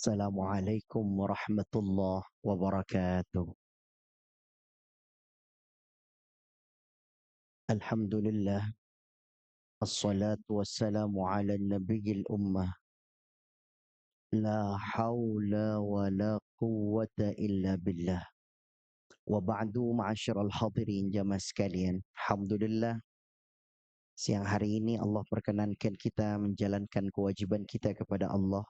Assalamualaikum warahmatullahi wabarakatuh. Alhamdulillah. Assalatu wassalamu ala nabiyil ummah. La hawla wa la quwwata illa billah. Wa ba'du ma'asyiral hadirin jamaah sekalian. Alhamdulillah. Siang hari ini Allah perkenankan kita menjalankan kewajiban kita kepada Allah.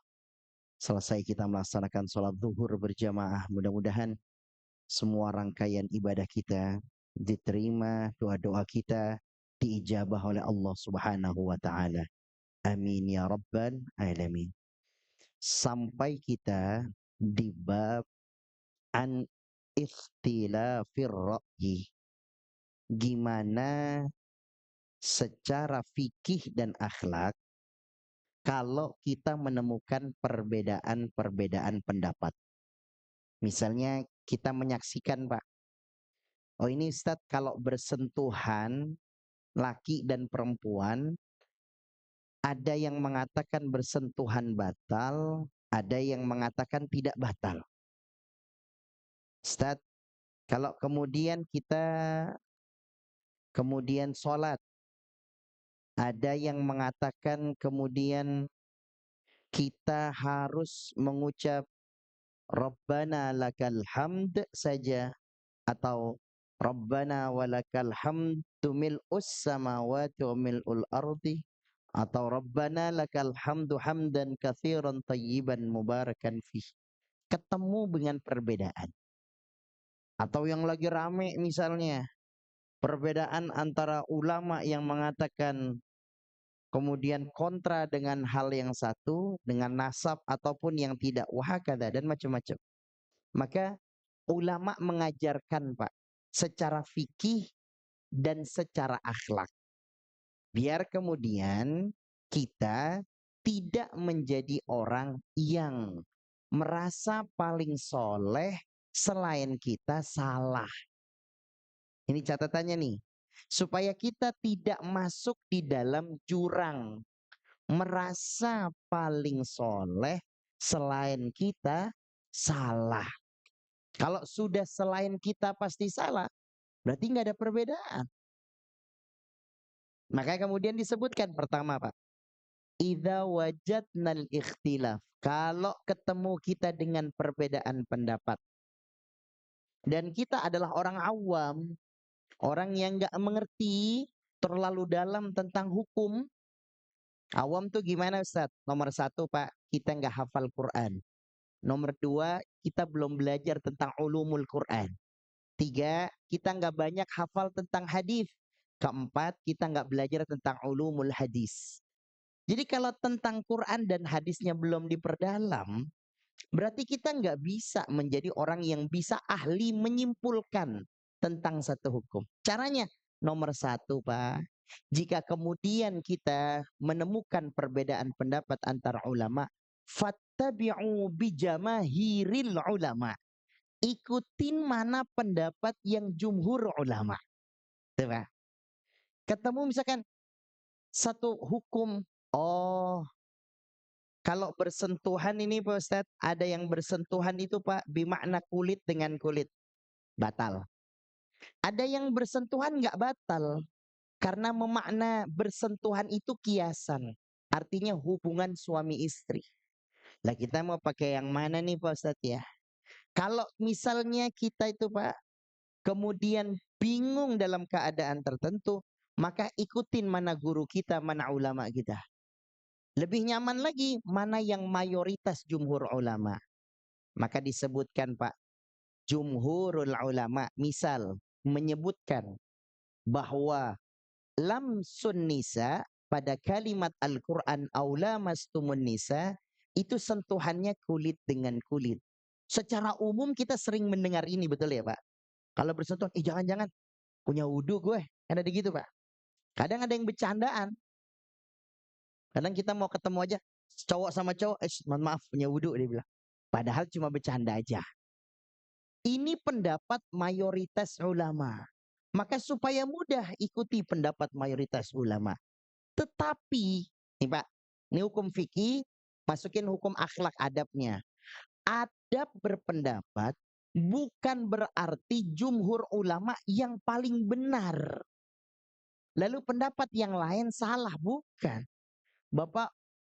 Selesai kita melaksanakan sholat zuhur berjamaah. Mudah-mudahan semua rangkaian ibadah kita diterima, doa-doa kita diijabah oleh Allah Subhanahu wa taala. Amin ya rabbal alamin. Sampai kita di bab an ikhtilafir ra'yi. Gimana secara fikih dan akhlak kalau kita menemukan perbedaan-perbedaan pendapat. Misalnya kita menyaksikan, Pak, oh ini Ustadz kalau bersentuhan laki dan perempuan, ada yang mengatakan bersentuhan batal, ada yang mengatakan tidak batal. Ustadz, kalau kemudian kita sholat, ada yang mengatakan kemudian kita harus mengucap Rabbana lakal hamd saja, atau Rabbana walakal hamdu mil'us samawati wa mil'ul ardi, atau Rabbana lakal hamdu hamdan katsiran tayyiban mubarakan fih. Ketemu dengan perbedaan. Atau yang lagi rame misalnya, perbedaan antara ulama yang mengatakan kemudian kontra dengan hal yang satu, dengan nasab ataupun yang tidak, wahakadha, dan macam-macam. Maka ulama mengajarkan, Pak, secara fikih dan secara akhlak. Biar kemudian kita tidak menjadi orang yang merasa paling soleh selain kita salah. Ini catatannya nih. Supaya kita tidak masuk di dalam jurang merasa paling soleh selain kita salah. Kalau sudah selain kita pasti salah, berarti nggak ada perbedaan. Makanya kemudian disebutkan pertama, Pak, idza wajadnal ikhtilaf, kalau ketemu kita dengan perbedaan pendapat dan kita adalah orang awam, orang yang nggak mengerti terlalu dalam tentang hukum. Awam tuh gimana, Ustaz? Nomor satu, Pak, kita nggak hafal Quran. Nomor dua, kita belum belajar tentang ulumul Quran. Tiga, kita nggak banyak hafal tentang hadis. Keempat, kita nggak belajar tentang ulumul hadis. Jadi kalau tentang Quran dan hadisnya belum diperdalam, berarti kita nggak bisa menjadi orang yang bisa ahli menyimpulkan tentang satu hukum. Caranya, nomor satu, Pak, jika kemudian kita menemukan perbedaan pendapat antara ulama, fattabi'u bijamahiril ulama. Ikutin mana pendapat yang jumhur ulama. Coba. Ketemu misalkan satu hukum, oh kalau bersentuhan ini Pak Ustadz, ada yang bersentuhan itu Pak bermakna kulit dengan kulit, batal. Ada yang bersentuhan nggak batal, karena memakna bersentuhan itu kiasan, artinya hubungan suami istri. Lah kita mau pakai yang mana nih Pak Ustadz ya? Kalau misalnya kita itu Pak, kemudian bingung dalam keadaan tertentu, maka ikutin mana guru kita, mana ulama kita. Lebih nyaman lagi mana yang mayoritas jumhur ulama. Maka disebutkan Pak, jumhurul ulama misal menyebutkan bahwa lamsun nisa pada kalimat Al-Quran aula mastumun nisa itu sentuhannya kulit dengan kulit. Secara umum kita sering mendengar ini, betul ya Pak? Kalau bersentuhan, jangan-jangan punya wudhu gue. Kan ada gitu Pak. Kadang ada yang bercandaan. Kadang kita mau ketemu aja, cowok sama cowok, mohon maaf punya wudhu, dia bilang. Padahal cuma bercanda aja. Ini pendapat mayoritas ulama. Maka supaya mudah ikuti pendapat mayoritas ulama. Tetapi, nih Pak, ini hukum fikih, masukin hukum akhlak adabnya. adab berpendapat bukan berarti jumhur ulama yang paling benar. Lalu pendapat yang lain salah, bukan. Bapak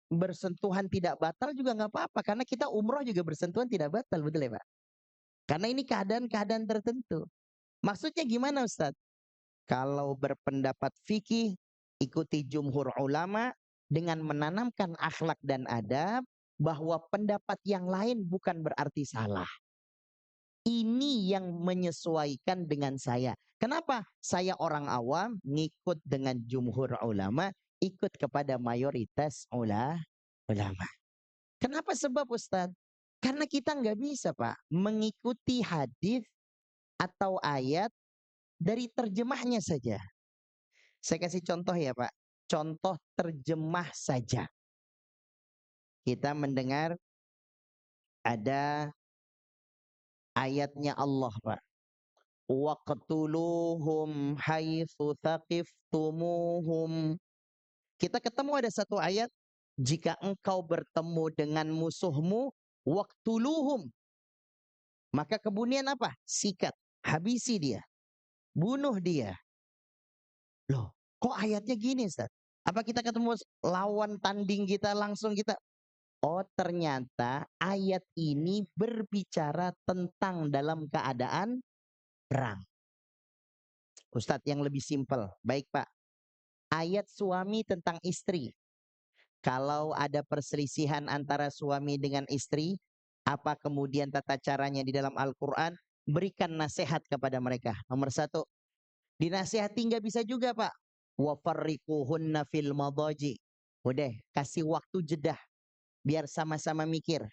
bersentuhan tidak batal juga nggak apa-apa. Karena kita umroh juga bersentuhan tidak batal, betul ya Pak? Karena ini keadaan-keadaan tertentu. Maksudnya gimana Ustadz? Kalau berpendapat fikih, ikuti jumhur ulama dengan menanamkan akhlak dan adab, bahwa pendapat yang lain bukan berarti salah. Ini yang menyesuaikan dengan saya. Kenapa? Saya orang awam, ngikut dengan jumhur ulama, ikut kepada mayoritas ulama. Kenapa sebab Ustadz? Karena kita nggak bisa Pak, mengikuti hadis atau ayat dari terjemahnya saja. Saya kasih contoh ya Pak. Contoh terjemah saja. Kita mendengar ada ayatnya Allah Pak. Waqtuluhum haitsu thaqiftumuhum. Kita ketemu ada satu ayat, jika engkau bertemu dengan musuhmu, waqtuluhum. Maka kemudian apa? Sikat, habisi dia, bunuh dia. Loh, kok ayatnya gini Ustaz? Apa kita ketemu lawan tanding kita langsung kita? Oh, ternyata ayat ini berbicara tentang dalam keadaan perang. Ustadz yang lebih simpel. Baik Pak. Ayat suami tentang istri. Kalau ada perselisihan antara suami dengan istri, apa kemudian tata caranya di dalam Al-Quran? Berikan nasihat kepada mereka. Nomor satu, dinasihati nggak bisa juga Pak. Wafarriquhunna fil madaji. Udah, kasih waktu jedah. Biar sama-sama mikir.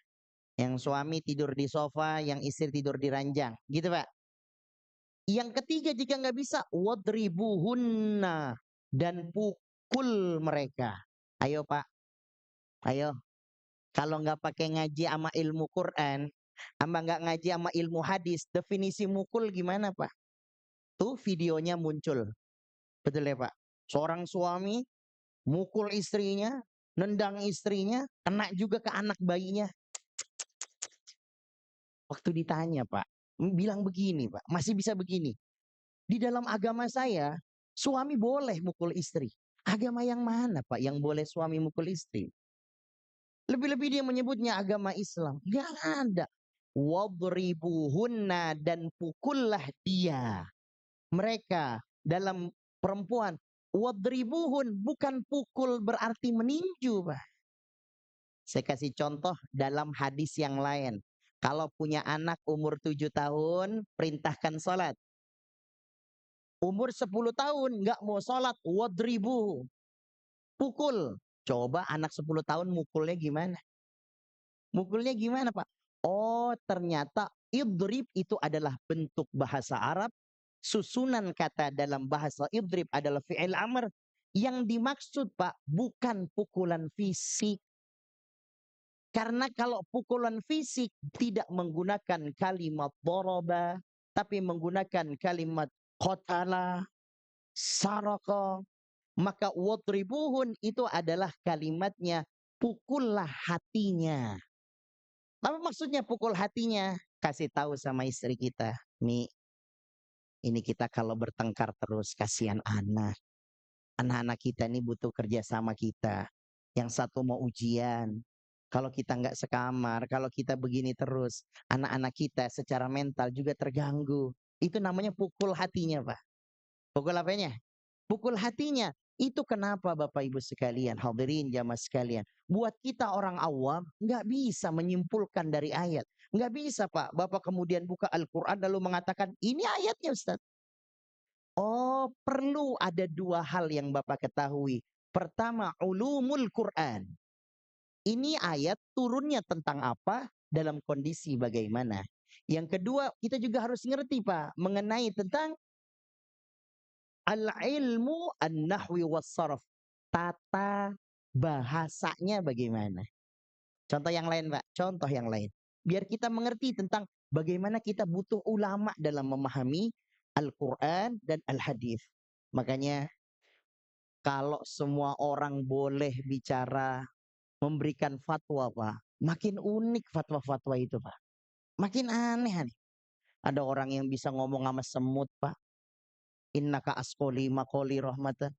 Yang suami tidur di sofa, yang istri tidur di ranjang. Gitu Pak. Yang ketiga jika nggak bisa, wadribuhunna, dan pukul mereka. Ayo Pak, ayo. Kalau nggak pakai ngaji sama ilmu Quran, sama nggak ngaji sama ilmu hadis, definisi mukul gimana Pak? Tuh videonya muncul. Betul ya Pak? Seorang suami mukul istrinya, nendang istrinya, kena juga ke anak bayinya. Waktu ditanya Pak, bilang begini Pak, masih bisa begini. Di dalam agama saya, suami boleh mukul istri. Agama yang mana Pak yang boleh suami mukul istri? Lebih-lebih dia menyebutnya agama Islam. Gak ada. Wadribuhunna, dan pukullah dia. Mereka dalam perempuan. Wadribuhun, bukan pukul berarti meninju Pak. Saya kasih contoh dalam hadis yang lain. Kalau punya anak umur 7 tahun, perintahkan sholat. Umur 10 tahun nggak mau sholat, wadribu, pukul. Coba anak 10 tahun mukulnya gimana? Mukulnya gimana Pak? Oh, ternyata idrib itu adalah bentuk bahasa Arab. Susunan kata dalam bahasa idrib adalah fi'il amr. Yang dimaksud Pak bukan pukulan fisik. Karena kalau pukulan fisik tidak menggunakan kalimat doroba, tapi menggunakan kalimat qatala, saraka, maka wadribuhun itu adalah kalimatnya pukullah hatinya. Apa maksudnya pukul hatinya? Kasih tahu sama istri kita, Mi, ini kita kalau bertengkar terus kasihan anak. Anak-anak kita ini butuh kerja sama kita. Yang satu mau ujian. Kalau kita nggak sekamar, kalau kita begini terus, anak-anak kita secara mental juga terganggu. Itu namanya pukul hatinya, Pak. Pukul apanya? Pukul hatinya. Itu kenapa Bapak Ibu sekalian, hadirin jamaah sekalian. Buat kita orang awam, nggak bisa menyimpulkan dari ayat. Nggak bisa Pak, Bapak kemudian buka Al-Quran lalu mengatakan, ini ayatnya Ustaz. Oh, perlu ada dua hal yang Bapak ketahui. Pertama, ulumul Quran. Ini ayat turunnya tentang apa, dalam kondisi bagaimana. Yang kedua, kita juga harus ngerti Pak, mengenai tentang al-ilmu an-nahwi was-sarf. Tata bahasanya bagaimana. Contoh yang lain Pak, contoh yang lain. Biar kita mengerti tentang bagaimana kita butuh ulama dalam memahami Al-Quran dan Al-Hadis. Makanya kalau semua orang boleh bicara, memberikan fatwa Pak, Makin unik fatwa-fatwa itu, Pak. Makin aneh. Ada orang yang bisa ngomong sama semut, Pak. Innaka asqoli maqoli rahmatan.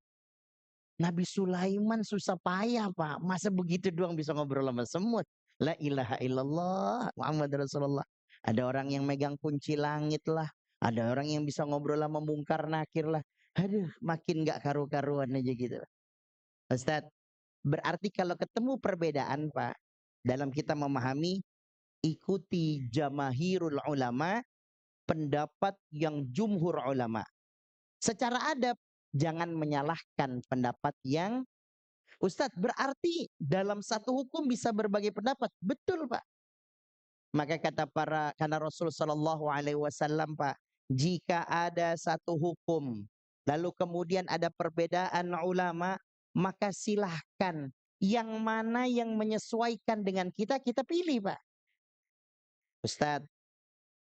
Nabi Sulaiman susah payah, Pak. Masa begitu doang bisa ngobrol sama semut? La ilaha illallah Muhammad Rasulullah. Ada orang yang megang kunci langit lah. Ada orang yang bisa ngobrol sama mungkar nakir lah. Aduh, makin gak karu-karuan aja gitu. Ustaz, berarti kalau ketemu perbedaan, Pak, dalam kita memahami, ikuti jamahirul ulama, pendapat yang jumhur ulama. Secara adab, jangan menyalahkan pendapat yang Ustadz, berarti dalam satu hukum bisa berbagai pendapat. Betul, Pak. Maka karena Rasul Shallallahu Alaihi Wasallam, Pak, jika ada satu hukum, lalu kemudian ada perbedaan ulama, maka silahkan yang mana yang menyesuaikan dengan kita, kita pilih, Pak. Ustadz,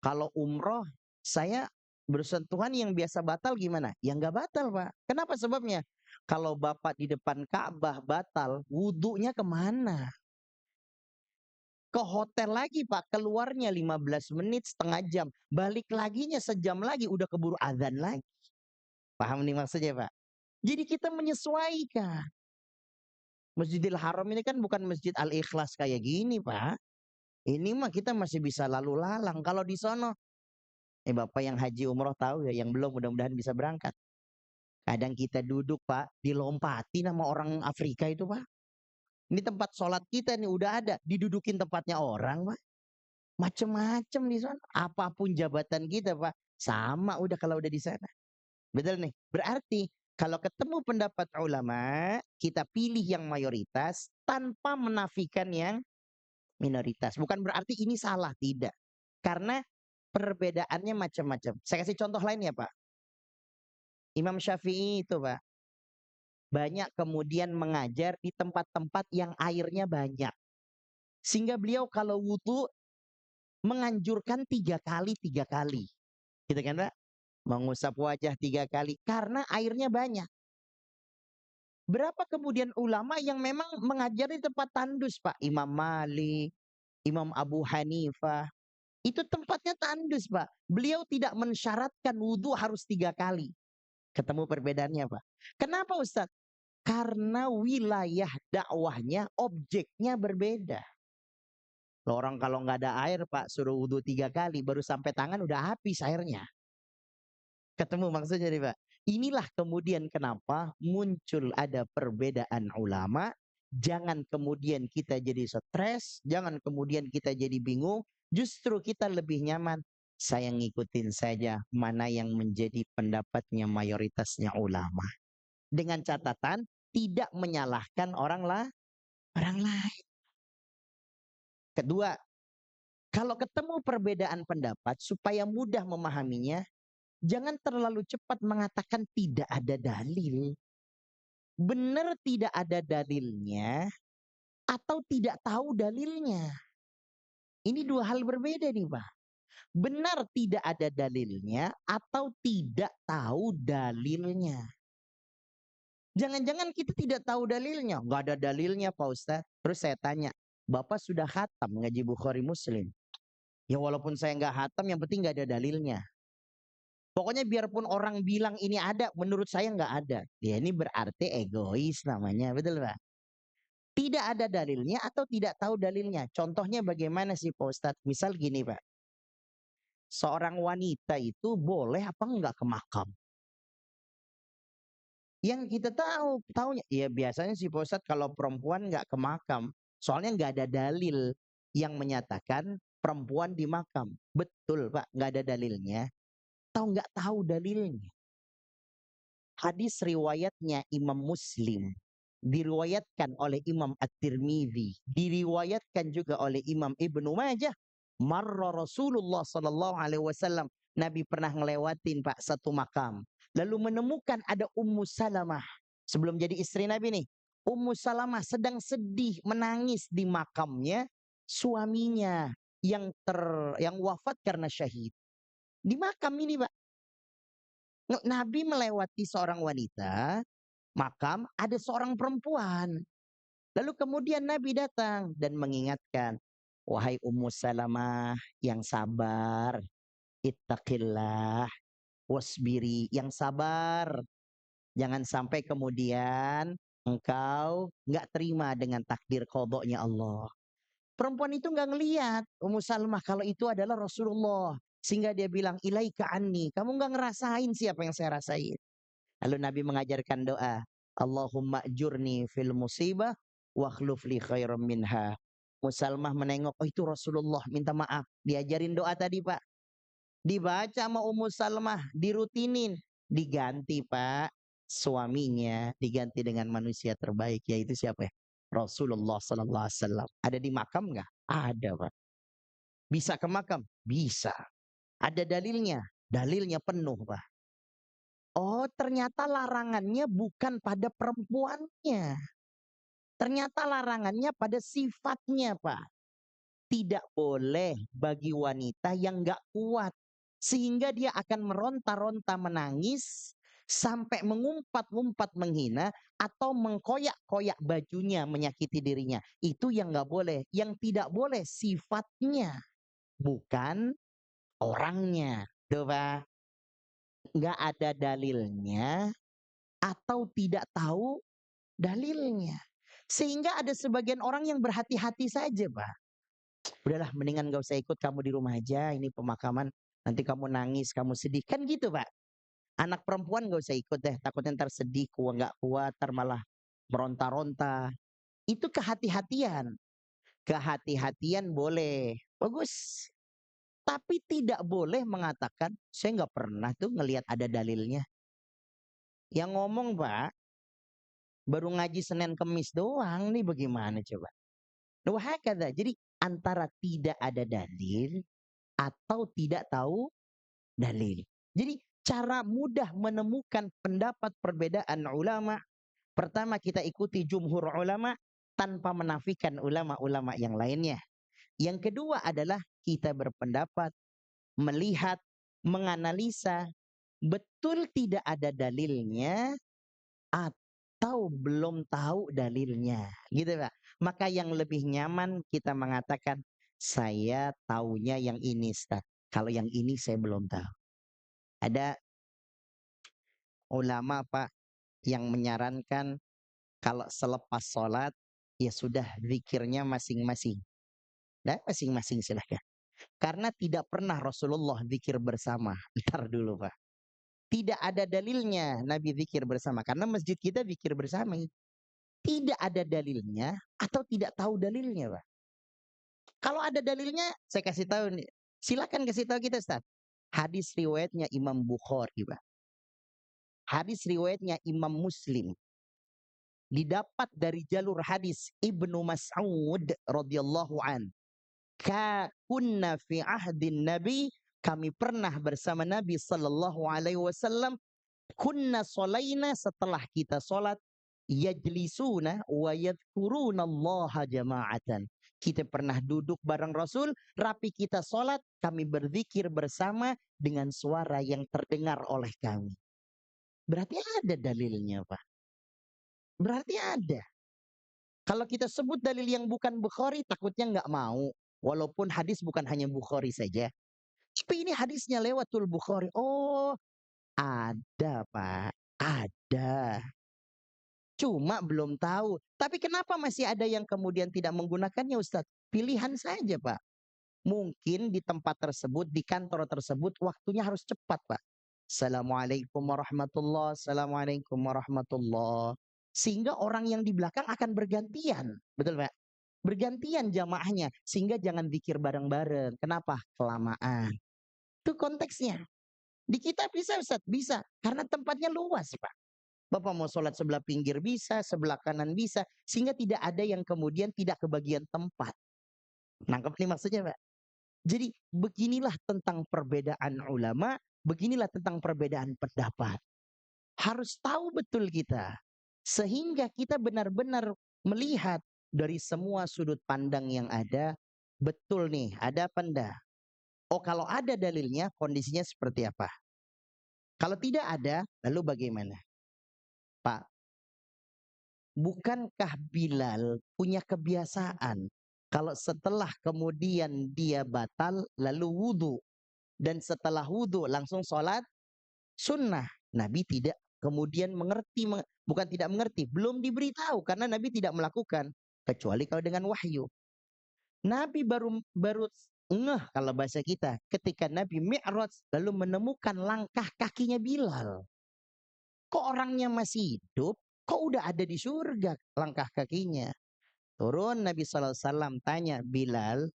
kalau umroh, saya bersentuhan yang biasa batal gimana? Ya nggak batal, Pak. Kenapa sebabnya? Kalau Bapak di depan Ka'bah batal, wudhunya kemana? Ke hotel lagi, Pak. Keluarnya 15 menit, setengah jam. Balik laginya sejam lagi, udah keburu azan lagi. Paham nih maksudnya, Pak? Jadi kita menyesuaikan. Masjidil Haram ini kan bukan Masjid Al-Ikhlas kayak gini, Pak. Ini mah kita masih bisa lalu lalang. Kalau di sono, Bapak yang haji umroh tahu ya, yang belum mudah-mudahan bisa berangkat. Kadang kita duduk, Pak, dilompati sama orang Afrika itu, Pak. Ini tempat sholat kita nih udah ada, didudukin tempatnya orang, Pak. Macem-macem di sana. Apapun jabatan kita, Pak, sama udah kalau udah di sana. Betul nih. Berarti kalau ketemu pendapat ulama, kita pilih yang mayoritas tanpa menafikan yang minoritas. Bukan berarti ini salah, tidak. Karena perbedaannya macam-macam. Saya kasih contoh lain ya, Pak. Imam Syafi'i itu, Pak, banyak kemudian mengajar di tempat-tempat yang airnya banyak. Sehingga beliau kalau wudhu menganjurkan 3 kali 3 kali. Gitu kan, Pak? Mengusap wajah 3 kali karena airnya banyak. Berapa kemudian ulama yang memang mengajar di tempat tandus, Pak? Imam Malik, Imam Abu Hanifah. Itu tempatnya tandus, Pak. Beliau tidak mensyaratkan wudhu harus 3 kali. Ketemu perbedaannya, Pak. Kenapa, Ustaz? Karena wilayah dakwahnya, objeknya berbeda. Loh, orang kalau nggak ada air, Pak, suruh wudhu 3 kali, baru sampai tangan udah habis airnya. Ketemu maksudnya nih, Pak. Inilah kemudian kenapa muncul ada perbedaan ulama. Jangan kemudian kita jadi stres, jangan kemudian kita jadi bingung. Justru kita lebih nyaman. Saya ngikutin saja mana yang menjadi pendapatnya mayoritasnya ulama. Dengan catatan tidak menyalahkan orang lain. Kedua, kalau ketemu perbedaan pendapat supaya mudah memahaminya, jangan terlalu cepat mengatakan tidak ada dalil. Benar tidak ada dalilnya atau tidak tahu dalilnya. Ini 2 hal berbeda nih, Pak. Benar tidak ada dalilnya atau tidak tahu dalilnya. Jangan-jangan kita tidak tahu dalilnya. Nggak ada dalilnya, Pak Ustadz. Terus saya tanya, Bapak sudah khatam ngaji Bukhari Muslim? Ya walaupun saya nggak khatam, yang penting nggak ada dalilnya. Pokoknya biarpun orang bilang ini ada, menurut saya nggak ada. Ya ini berarti egois namanya, betul Pak? Tidak ada dalilnya atau tidak tahu dalilnya. Contohnya bagaimana sih Pak Ustadz? Misal gini Pak, seorang wanita itu boleh apa enggak ke makam? Yang kita tahunya, ya biasanya sih Pak Ustadz kalau perempuan nggak ke makam. Soalnya nggak ada dalil yang menyatakan perempuan di makam. Betul Pak, nggak ada dalilnya. Tahu nggak tahu dalilnya? Hadis riwayatnya Imam Muslim, diriwayatkan oleh Imam At-Tirmidzi, diriwayatkan juga oleh Imam Ibnu Majah. Marra Rasulullah sallallahu alaihi wasallam, Nabi pernah ngelewatin Pak satu makam, lalu menemukan ada Ummu Salamah, sebelum jadi istri Nabi nih. Ummu Salamah sedang sedih menangis di makamnya suaminya yang wafat karena syahid. Di makam ini Pak, Nabi melewati seorang wanita, makam ada seorang perempuan. Lalu kemudian Nabi datang dan mengingatkan, wahai Ummu Salamah yang sabar, ittaqillah, wasbiri, yang sabar. Jangan sampai kemudian engkau nggak terima dengan takdir qadanya Allah. Perempuan itu nggak ngelihat Ummu Salamah kalau itu adalah Rasulullah. Sehingga dia bilang, ilaika anni. Kamu nggak ngerasain siapa yang saya rasain. Lalu Nabi mengajarkan doa. Allahumma ajurni fil musibah wa akhluf li khairan minha. Musalmah menengok, oh itu Rasulullah, minta maaf. Diajarin doa tadi Pak. Dibaca sama Ummu Salmah, dirutinin. Diganti Pak. Suaminya diganti dengan manusia terbaik. Yaitu siapa ya? Rasulullah sallallahu alaihi wasallam. Ada di makam nggak? Ada Pak. Bisa ke makam? Bisa. Ada dalilnya? Dalilnya penuh Pak. Oh, ternyata larangannya bukan pada perempuannya. Ternyata larangannya pada sifatnya, Pak. Tidak boleh bagi wanita yang nggak kuat. Sehingga dia akan meronta-ronta menangis, sampai mengumpat-ngumpat menghina, atau mengkoyak-koyak bajunya menyakiti dirinya. Itu yang nggak boleh. Yang tidak boleh sifatnya, bukan orangnya. Tuh, Pak. Nggak ada dalilnya, atau tidak tahu dalilnya. Sehingga ada sebagian orang yang berhati-hati saja, Pak. Udahlah, mendingan gak usah ikut, kamu di rumah aja, ini pemakaman, nanti kamu nangis, kamu sedih. Kan gitu, Pak. Anak perempuan gak usah ikut deh, takutnya ntar sedih, gak kuat, ntar malah meronta-ronta. Itu kehati-hatian. Kehati-hatian boleh, bagus. Tapi tidak boleh mengatakan, saya nggak pernah tuh ngelihat ada dalilnya. Yang ngomong, Pak, baru ngaji Senin Kemis doang, nih bagaimana coba? Wahakadha. Jadi antara tidak ada dalil atau tidak tahu dalil. Jadi cara mudah menemukan pendapat perbedaan ulama, pertama kita ikuti jumhur ulama tanpa menafikan ulama-ulama yang lainnya. Yang kedua adalah kita berpendapat, melihat, menganalisa betul tidak ada dalilnya atau belum tahu dalilnya, gitu Pak. Maka yang lebih nyaman kita mengatakan, saya taunya yang ini Ustaz. Kalau yang ini saya belum tahu. Ada ulama Pak yang menyarankan kalau selepas sholat ya sudah zikirnya masing-masing. Dan masing-masing silahkan. Karena tidak pernah Rasulullah zikir bersama. Ntar dulu Pak. Tidak ada dalilnya Nabi zikir bersama. Karena masjid kita zikir bersama. Tidak ada dalilnya atau tidak tahu dalilnya Pak. Kalau ada dalilnya saya kasih tahu nih. Silakan kasih tahu kita Ustaz. Hadis riwayatnya Imam Bukhari Pak. Hadis riwayatnya Imam Muslim. Didapat dari jalur hadis Ibnu Mas'ud radhiyallahu an. Kunna fi ahdin Nabi, kami pernah bersama Nabi sallallahu alaihi wasallam, kunna sholaina, setelah kita salat, yajlisuna wa yadhkuruna Allah jama'atan. Kita pernah duduk bareng Rasul, rapi kita salat, kami berzikir bersama dengan suara yang terdengar oleh kami. Berarti ada dalilnya, Pak. Berarti ada. Kalau kita sebut dalil yang bukan Bukhari, takutnya nggak mau. Walaupun hadis bukan hanya Bukhari saja. Tapi ini hadisnya lewatul Bukhari. Oh, ada Pak. Ada. Cuma belum tahu. Tapi kenapa masih ada yang kemudian tidak menggunakannya Ustadz? Pilihan saja Pak. Mungkin di tempat tersebut, di kantor tersebut, waktunya harus cepat Pak. Assalamualaikum warahmatullahi wabarakatuh. Assalamualaikum warahmatullahi wabarakatuh. Sehingga orang yang di belakang akan bergantian. Betul Pak? Bergantian jamaahnya. Sehingga jangan zikir bareng-bareng. Kenapa? Kelamaan. Itu konteksnya. Di kita bisa Ustaz? Bisa. Karena tempatnya luas Pak. Bapak mau sholat sebelah pinggir bisa, sebelah kanan bisa. Sehingga tidak ada yang kemudian tidak kebagian tempat. Nangkep nih maksudnya Pak? Jadi beginilah tentang perbedaan ulama. Beginilah tentang perbedaan pendapat. Harus tahu betul kita. Sehingga kita benar-benar melihat dari semua sudut pandang yang ada. Betul nih, ada apa enggak? Oh kalau ada dalilnya, kondisinya seperti apa? Kalau tidak ada, lalu bagaimana? Pak, bukankah Bilal punya kebiasaan kalau setelah kemudian dia batal lalu wudhu dan setelah wudhu langsung sholat sunnah. Nabi tidak kemudian mengerti, bukan tidak mengerti, belum diberitahu karena Nabi tidak melakukan kecuali kalau dengan wahyu. Nabi baru baru ngeh kalau bahasa kita ketika Nabi Mi'raj lalu menemukan langkah kakinya Bilal. Kok orangnya masih hidup? Kok udah ada di surga langkah kakinya? Turun Nabi SAW tanya Bilal,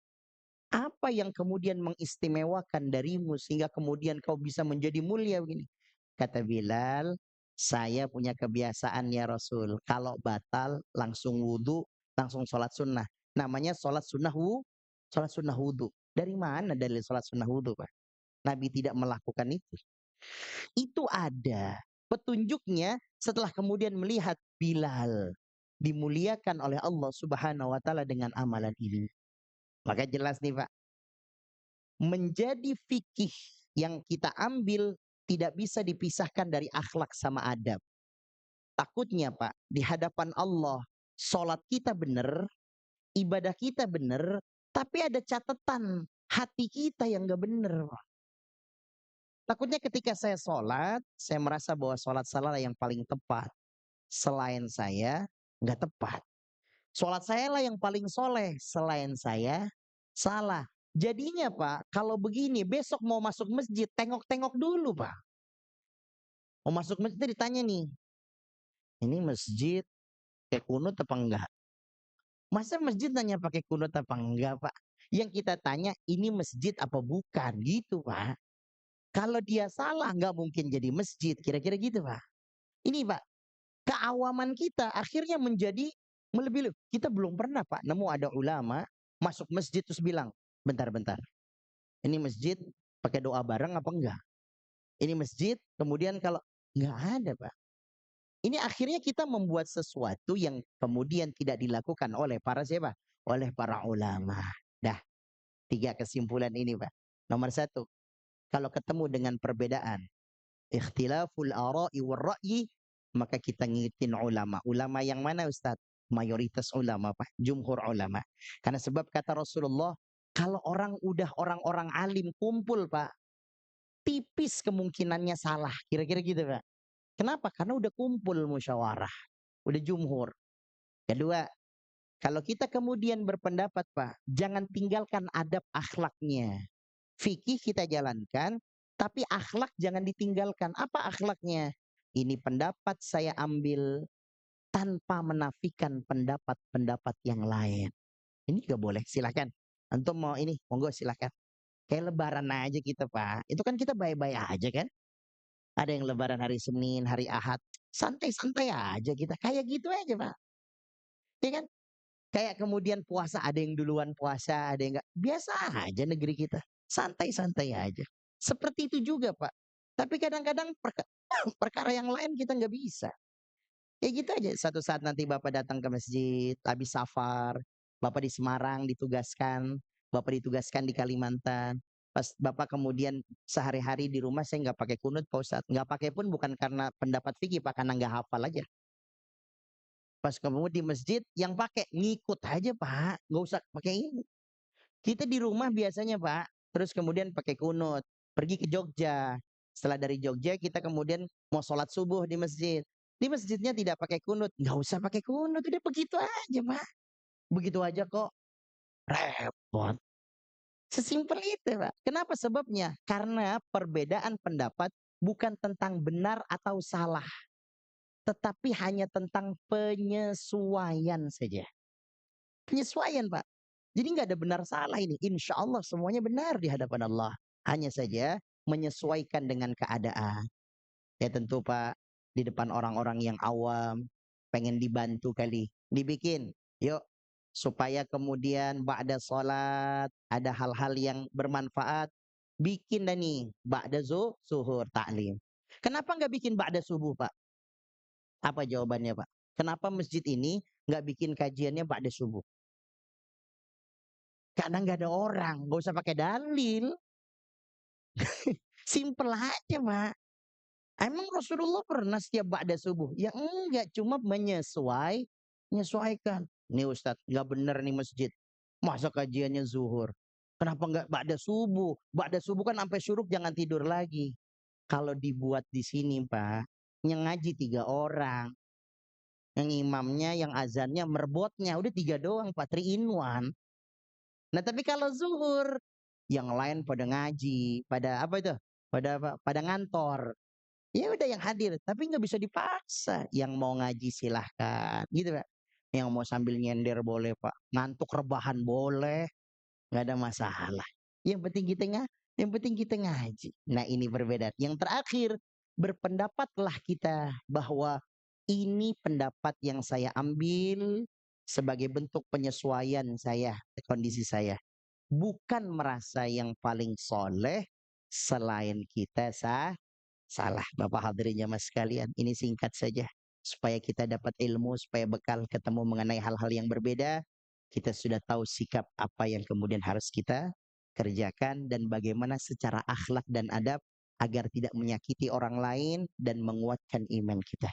apa yang kemudian mengistimewakan darimu sehingga kemudian kau bisa menjadi mulia begini? Kata Bilal, saya punya kebiasaan ya Rasul. Kalau batal langsung wudhu, langsung sholat sunnah. Namanya sholat sunnah wudhu. Dari mana dalil sholat sunnah wudhu, Pak? Nabi tidak melakukan itu. Itu ada petunjuknya setelah kemudian melihat Bilal dimuliakan oleh Allah Subhanahu wa taala dengan amalan ini. Maka jelas nih Pak, menjadi fikih yang kita ambil tidak bisa dipisahkan dari akhlak sama adab. Takutnya Pak, di hadapan Allah, sholat kita benar, ibadah kita benar, tapi ada catatan hati kita yang gak benar. Takutnya ketika saya sholat, saya merasa bahwa sholat salah yang paling tepat. Selain saya, nggak tepat. Sholat saya lah yang paling soleh. Selain saya, salah. Jadinya Pak, kalau begini, besok mau masuk masjid, tengok-tengok dulu Pak. Mau masuk masjid ditanya nih, ini masjid pakai kunut apa enggak? Masa masjid nanya pakai kunut apa enggak Pak? Yang kita tanya, ini masjid apa bukan? Gitu Pak. Kalau dia salah, nggak mungkin jadi masjid. Kira-kira gitu Pak. Ini Pak, keawaman kita akhirnya menjadi melebihi. Kita belum pernah Pak nemu ada ulama masuk masjid terus bilang, bentar-bentar, ini masjid pakai doa bareng apa enggak? Ini masjid kemudian kalau enggak ada Pak. Ini akhirnya kita membuat sesuatu yang kemudian tidak dilakukan oleh para siapa? Oleh para ulama. Dah, tiga kesimpulan ini Pak. Nomor satu, kalau ketemu dengan perbedaan ikhtilaful ara'i war ra'yi, maka kita ngitin ulama. Ulama yang mana Ustaz? Mayoritas ulama Pak, jumhur ulama. Karena sebab kata Rasulullah, kalau orang-orang alim kumpul Pak, tipis kemungkinannya salah. Kira-kira gitu Pak. Kenapa? Karena udah kumpul musyawarah, udah jumhur. Kedua, kalau kita kemudian berpendapat Pak, jangan tinggalkan adab akhlaknya. Fikih kita jalankan, tapi akhlak jangan ditinggalkan. Apa akhlaknya? Ini pendapat saya ambil tanpa menafikan pendapat-pendapat yang lain. Ini juga boleh, silakan. Antum mau ini, monggo silakan. Kayak lebaran aja kita Pak. Itu kan kita baik-baik aja kan. Ada yang lebaran hari Senin, hari Ahad. Santai-santai aja kita. Kayak gitu aja Pak. Ya kan? Kayak kemudian puasa, ada yang duluan puasa, ada yang enggak. Biasa aja negeri kita. Santai-santai aja. Seperti itu juga Pak. Tapi kadang-kadang perkara yang lain kita nggak bisa. Ya gitu aja. Satu saat nanti Bapak datang ke masjid, habis safar, Bapak di Semarang ditugaskan, Bapak ditugaskan di Kalimantan. Pas Bapak kemudian sehari-hari di rumah saya nggak pakai kunut Pak Ustadz. Nggak pakai pun bukan karena pendapat fikih Pak, karena nggak hafal aja. Pas kamu di masjid yang pakai ngikut aja Pak, nggak usah pakai ini. Kita di rumah biasanya Pak, terus kemudian pakai kunut, pergi ke Jogja. Setelah dari Jogja kita kemudian mau sholat subuh di masjid. Di masjidnya tidak pakai kunut, nggak usah pakai kunut, udah begitu aja Pak. Begitu aja kok repot. Sesimpel itu Pak. Kenapa sebabnya? Karena perbedaan pendapat bukan tentang benar atau salah, tetapi hanya tentang penyesuaian saja. Penyesuaian Pak. Jadi nggak ada benar salah ini. Insya Allah semuanya benar di hadapan Allah. Hanya saja menyesuaikan dengan keadaan. Ya tentu Pak, di depan orang-orang yang awam, pengen dibantu kali. Dibikin, yuk. Supaya kemudian ba'da sholat, ada hal-hal yang bermanfaat. Bikin dah nih, ba'da zuhur ta'lim. Kenapa nggak bikin ba'da subuh Pak? Apa jawabannya Pak? Kenapa masjid ini nggak bikin kajiannya ba'da subuh? Karena nggak ada orang, nggak usah pakai dalil. Simple aja, Mak. Emang Rasulullah pernah setiap ba'da subuh? Ya enggak, cuma menyesuaikan. Nih Ustadz, nggak bener nih masjid. Masa kajiannya zuhur? Kenapa nggak ba'da subuh? Ba'da subuh kan sampai syuruk jangan tidur lagi. Kalau dibuat di sini Pak, yang ngaji 3 orang, yang imamnya, yang azannya, merbotnya, udah 3 doang Pak, 3 in 1. Nah tapi kalau zuhur, yang lain pada ngaji, pada apa itu? Pada apa? Pada ngantor. Ya udah yang hadir, tapi nggak bisa dipaksa. Yang mau ngaji silahkan, gitu Pak. Yang mau sambil nyender boleh Pak. Ngantuk rebahan boleh, nggak ada masalah. Yang penting kita yang penting kita ngaji. Nah ini perbedaan. Yang terakhir, berpendapatlah kita bahwa ini pendapat yang saya ambil sebagai bentuk penyesuaian saya, kondisi saya. Bukan merasa yang paling soleh selain kita salah. Bapak hadirin mas sekalian, ini singkat saja supaya kita dapat ilmu, supaya bekal ketemu mengenai hal-hal yang berbeda, kita sudah tahu sikap apa yang kemudian harus kita kerjakan dan bagaimana secara akhlak dan adab agar tidak menyakiti orang lain dan menguatkan iman kita.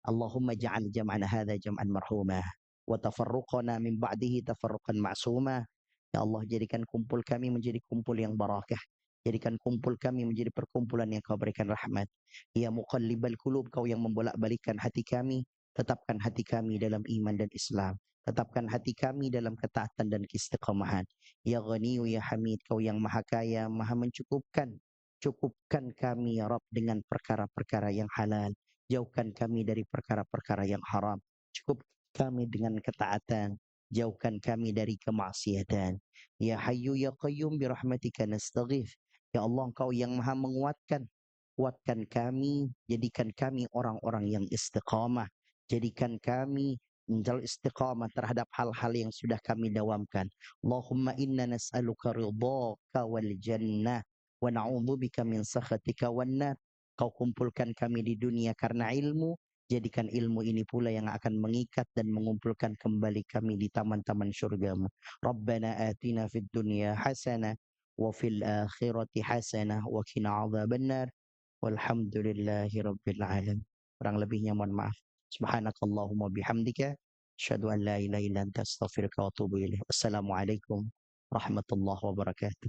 Allahumma ja'al jam'ana hadha jam'an marhumah wa tafarruqana min ba'dihi tafarruqan ma'sumah. Ya Allah, jadikan kumpul kami menjadi kumpul yang barakah. Jadikan kumpul kami menjadi perkumpulan yang kau berikan rahmat. Ya muqallibal qulub, kau yang membolak-balikan hati kami, tetapkan hati kami dalam iman dan Islam. Tetapkan hati kami dalam ketaatan dan keistiqamahan. Ya Ghaniyu ya Hamid, kau yang maha kaya, maha mencukupkan. Cukupkan kami ya Rabb dengan perkara-perkara yang halal. Jauhkan kami dari perkara-perkara yang haram. Cukup kami dengan ketaatan. Jauhkan kami dari kemaksiatan. Ya Hayyu ya Qayyum birahmatika nastaghith. Ya Allah, Engkau yang maha menguatkan. Kuatkan kami, jadikan kami orang-orang yang istiqamah. Jadikan kami menjal istiqamah terhadap hal-hal yang sudah kami dawamkan. Allahumma inna nas'aluka ridhaka wal jannah wa na'udzubika min sakhatika wan nar. Kau kumpulkan kami di dunia karena ilmu, jadikan ilmu ini pula yang akan mengikat dan mengumpulkan kembali kami di taman-taman surgamu. Rabbana atina fid dunya hasanah wa fil akhirati hasanah wa qina adzabannar. Walhamdulillahi rabbil alamin. Kurang lebihnya mohon maaf. Subhanakallahumma bihamdika asyhadu an la ilaha illa anta astaghfiruka wa atubu ilaik. Wassalamualaikum warahmatullahi wabarakatuh.